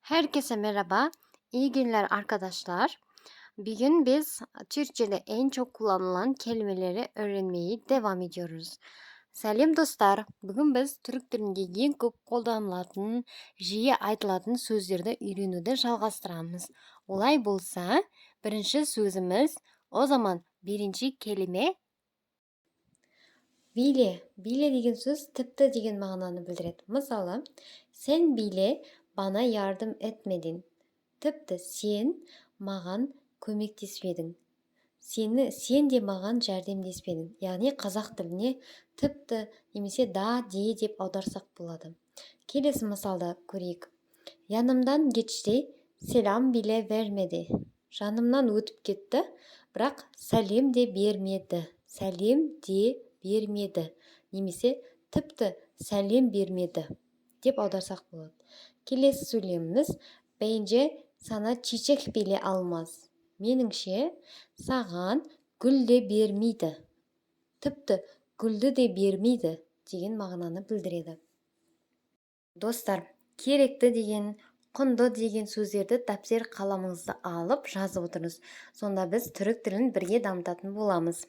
Herkese merhaba. İyi günler arkadaşlar. Bugün biz Türkçe'de en çok kullanılan kelimeleri öğrenmeyi devam ediyoruz. Сәлем достар. Бүгін біз түрік тілінде ең көп қолданылатын, жиі айтылатын сөздерді үйренуді жалғастырамыз. Олай болса, бірінші сөзіміз, o zaman birinci kelime Bile. Bile деген сөз тіпті деген мағынаны білдіреді. Мысалы, sen bile bana yardım etmedin. Тіпті сен маған көмектеспедің. Сен де маған жәрдемдеспедің. Яғни қазақ тіліне тіпті немесе да, де деп аударсақ болады. Келесі мысалда көрейік. Yanımdan geçti, selam bile vermedi. Жанымнан өтіп кетті, бірақ сәлем де бермеді. Сәлем де бермеді. Немесе тіпті сәлем бермеді деп аударсақ болады. Келесі сөйлеміміз. Bence sana çiçek bile almaz. Меніңше, саған гүл де бермейді. Тіпті гүлді де бермейді деген мағынаны білдіреді. Достар, керекті деген, құнды деген сөздерді тәпсір қаламыңызды алып жазып отырыңыз. Сонда біз түрік тілін бірге дамытатын боламыз.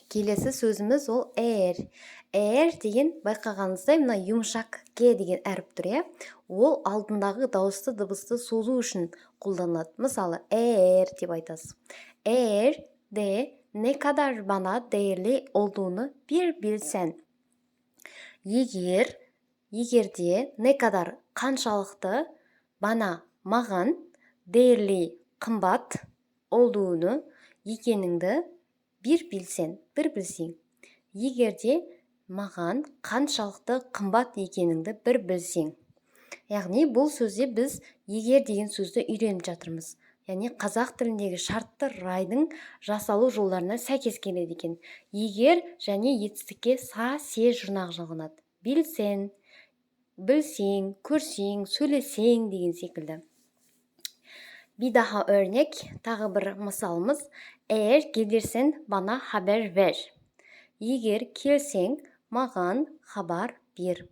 Келесі сөзіміз ол әр. Әр деген байқағаныңыздай мына жұмшақ ке деген әріп тұр, ол алдындағы дауысты дыбысты созу үшін қолданылады. Мысалы, әр деп айтасыз. Әр de ne kadar bana değerli olduğunu bir bilsen. Егерде ne kadar қаншалықты bana маған değerli қымбат olduğunu екеніңді bir bilsen, bir білсең. Егерде маған қаншалықты қымбат екеніңді бір білсең. Яғни бұл сөзде біз егер деген сөзді үйреніп жатырмыз. Яғни қазақ тіліндегі шартты райдың жасалу жолдарына сәйкес келеді екен. Егер және етістікке са, се жұрнақ жалғанады. Білсен, білсең, көрсең, сөйлесең деген секілді. Bir daha örnek, тағы бір мысалымыз. Eğer gelirsen bana haber ver. Егер келсең, маған хабар бер.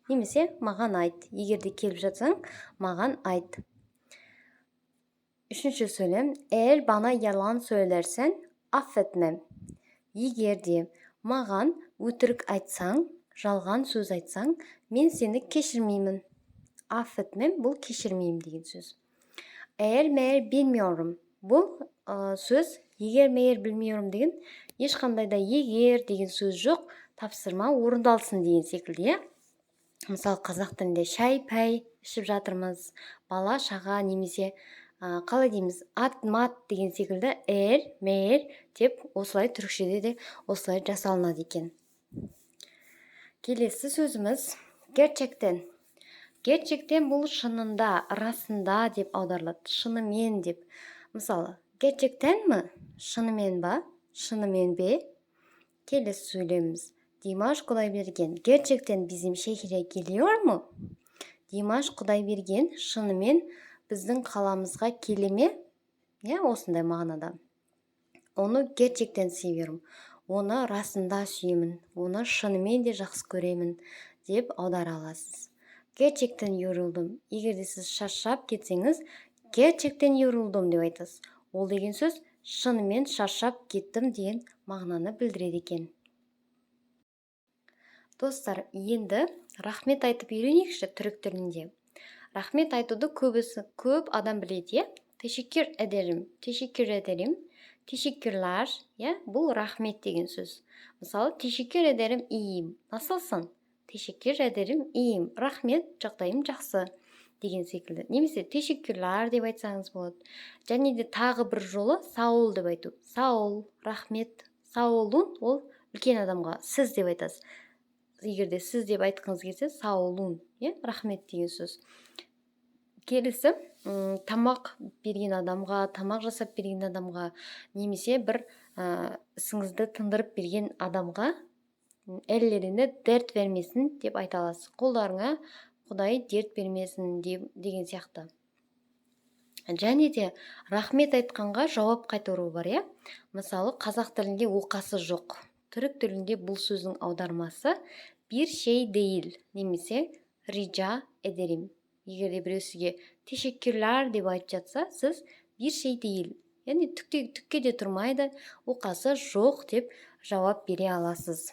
Немесе маған айт. Егерде келіп жатсаң, маған айт. Üçüncü söylem. Eğer bana yalan söylersen affetmem. Егерде маған өтірік айтсаң, жалған сөз айтсаң, мен сені кешірмеймін. Affetmem бұл кешірмеймін деген сөз. Eğer meğer bilmiyorum. Бұл сөз егер meğer bilmiyorum деген ешқандай да егер деген сөз жоқ, тапсырма орындалсын деген секілді. Мысалы қазақ тілінде шай, пәй ішіп жатырмыз, бала, шаға немесе қалай дейміз, ат, мат деген секілді әр, мәр деп осылай түрікшеде де осылай жасалынады екен. Келесі сөзіміз gerçekten. Gerçekten бұл шынында, расында деп аударылады. Шынымен деп. Мысалы, gerçekten mi? Шынымен ба? Шынымен бе? Келесі сөйлеміміз. Димаш Құдайберген gerçekten bizim şehre geliyor mu? Димаш Құдайберген шынымен біздің қаламызға келе ме? Осындай мағынада. Оны gerçekten seviyorum. Оны расында сүйемін. Оны шынымен де жақсы көремін деп аудара аласыз. Gerçekten yoruldum. Егерде сіз шаршап кетсеңіз, gerçekten yoruldum деп айтасыз. Ол деген сөз шынымен шаршап кеттім деген мағынаны білдіреді екен. Достар, енді рахмет айтып үйренейікші түрік тілінде. Рахмет айтуды көп адам біледі. Teşekkür ederim. Teşekkür ederim. Teşekkürler. Бұл рахмет деген сөз. Мысалы, teşekkür ederim, iyiyim. Nasılsın? Teşekkür ederim, iyiyim. Рахмет, жағдайым жақсы деген секілді. Немесе teşekkürler деп айтсаңыз болады. Және де тағы бір жолы сау деп айту. Сау, рахмет. Сау олун, ол үлкен адамға сіз деп айтасыз. Егерде сіз деп айтқыңыз келсе, сау олун, рахмет деген сөз. Келесі, тамақ берген адамға, тамақ жасап берген адамға, немесе бір ісіңізді тындырып берген адамға әллеріне дерт бермесін деп айта аласыз. Қолдарыңа Құдай дерт бермесін деген сияқты. Және де рахмет айтқанға жауап қайтару бар, Мысалы, қазақ тілінде оқасы жоқ. Түрік тілінде бұл сөздің аудармасы bir şey değil, немесе rica ederim. Егерде біреу сізге тешеккүрләр деп айтып жатса, сіз bir şey değil, яғни түкке де тұрмайды, оқасы жоқ деп жауап бере аласыз.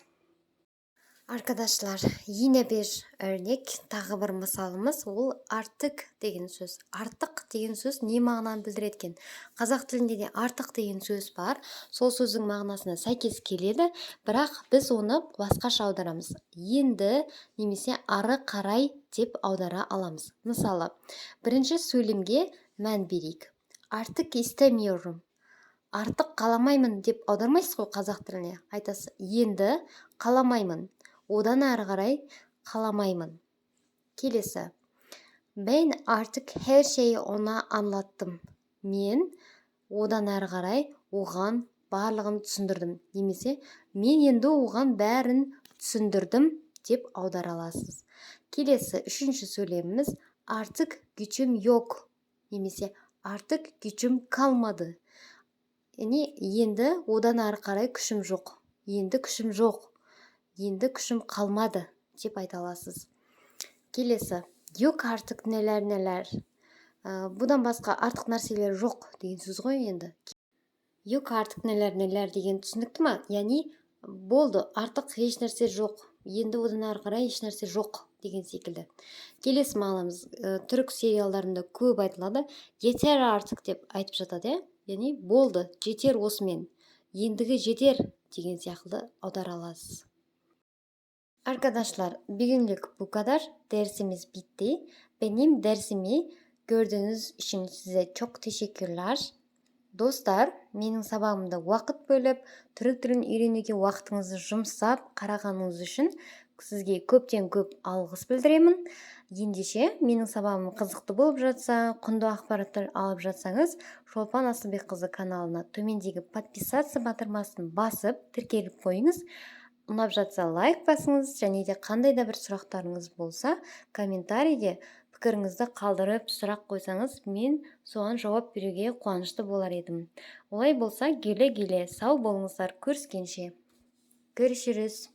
Arkadaşlar, yine bir örnek, тағы бір мысалымыз, ол артық деген сөз. Артық деген сөз не мағынаны білдіреді екен? Қазақ тілінде де артық деген сөз бар. Сол сөздің мағынасына сәйкес келеді, бірақ біз оны басқаша аударамыз. Енді немесе ары қарай деп аудара аламыз. Мысалы, бірінші сөйлемге мән берейік. Артық istemiyorum. Артық қаламаймын деп аудармайсыз ғой қазақ тіліне. Айтасыз, енді қаламаймын. Одан ары қарай қаламаймын. Келесі. Ben artık her şeyi ona anlattım. Мен одан ары қарай оған барлығын түсіндірдім. Немесе мен енді оған бәрін түсіндірдім деп аудара аласыз. Келесі, үшінші сөйлеміміз artık gücüm yok. Немесе artık gücüm kalmadı. Яғни енді одан ары қарай күшім жоқ. Енді күшім жоқ. Енді күшім қалмады деп айта аласыз. Келесі, yok artık neler. Бұдан басқа артық нәрселер жоқ деген сөз ғой енді. Yok artık neler деген түсінікті ма? Яғни болды, артық еш нәрсе жоқ. Енді одан ары қарай еш нәрсе жоқ деген секілді. Келесі мағынамыз түрік сериалдарында көп айтылады. Yeter artık деп айтып жатады, яғни болды, жетер осымен. Ендігі жетер деген сияқты аудара аласыз. Arkadaşlar, bugünlük bu kadar. Dersimiz bitti. Benim dersimi gördüğünüz için size çok teşekkürler. Dostlar, менің сабағымда уақыт бөліп, түрік тілін үйренуге уақытыңызды жұмсап қарағаныңыз үшін сізге көптен көп алғыс білдіремін. Ендеше, менің сабағым қызықты болып жатса, құнды ақпараттар алып жатсаңыз, Шолпан Асылбекқызы каналына төмендегі подписаться батырмасын басып, тіркеліп қойыңыз. Ұнап жатса лайк басыңыз, және де қандай да бір сұрақтарыңыз болса, комментарийде пікіріңізді қалдырып сұрақ қойсаңыз, мен соған жауап беруге қуанышты болар едім. Олай болса, келе сау болыңыздар, көріскенше. Görüşürüz.